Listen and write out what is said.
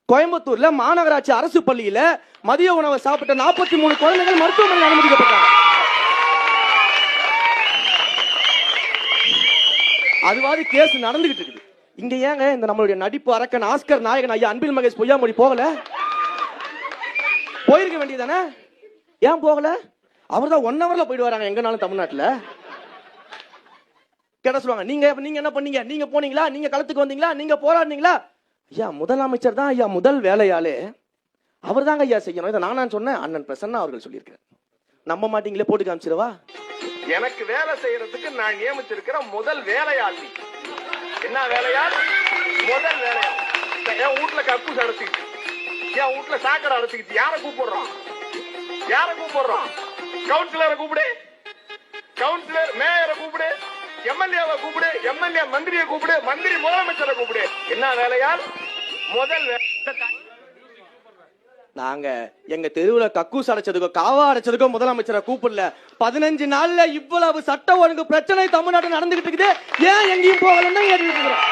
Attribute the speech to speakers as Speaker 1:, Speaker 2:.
Speaker 1: கோயம்புத்தூர்ல மாநகராட்சி அரசு பள்ளியில மதிய உணவை சாப்பிட்ட 43 குழந்தைகள் மருத்துவமனையில் அனுமதிக்கப்பட்டாங்க. அதுவாது கேஸ் நடந்துகிட்டு இருக்குது. இங்க ஏங்க இந்த நம்மளுடைய நடிப்பு அரக்கன் ஆஸ்கர் நாயகன் ஐயா அன்பில் மகேஷ் பொய்யாமொழி போகல? போயிருக்க வேண்டியதானே, ஏன் போகல? அவர் தான் 1 ஹவர்ல போயிட்டு வராங்க எங்கனாலும் தமிழ்நாட்டுல. கேட்ட சொல்லுவாங்க, நீங்க என்ன பண்ணீங்க? நீங்க போனீங்களா? நீங்க களத்துக்கு வந்தீங்களா? நீங்க போராடினீங்களா? ஐயா முதலமைச்சர் தான் ஐயா முதல் வேலையாலே, அவர் தாங்க ஐயா செய்யணும். இதை நான் சொன்னேன், அண்ணன் பிரசன்னா அவர்கள் சொல்லியிருக்கிறேன். நம்ப மாட்டீங்களே, போட்டு காமிச்சிருவா.
Speaker 2: எனக்கு வேலை செய்யறதுக்கு நான் நியமிச்சிருக்கிற முதல் வேலையாளி. என்ன வேலையாள்? முதல் வேலையாள். என் வீட்டுல கக்கூஸ் அடைச்சிக்கிட்டு, என் வீட்டுல சாக்கடை அடைச்சிக்கிட்டு யார கூப்பிடுறோம்? கவுன்சிலரை கூப்பிடு, கவுன்சிலர் மேயரை கூப்பிடு, எம்எல்ஏவை கூப்பிடு, எம்எல்ஏ மந்திரியை கூப்பிடு, மந்திரி முதலமைச்சரை கூப்பிடு. என்ன வேலையால்? முதல்
Speaker 1: நாங்க எங்க தெருவுல கக்கூஸ் அடைச்சதுக்கோ காவா அடைச்சதுக்கோ முதலமைச்சரை கூப்பிடல. 15 நாள்ல இவ்வளவு சட்ட ஒழுங்கு பிரச்சனை தமிழ்நாட்டில் நடந்துகிட்டு இருக்குது. ஏன் எங்கேயும் போகலன்னு கேட்டு இருக்கிறோம்.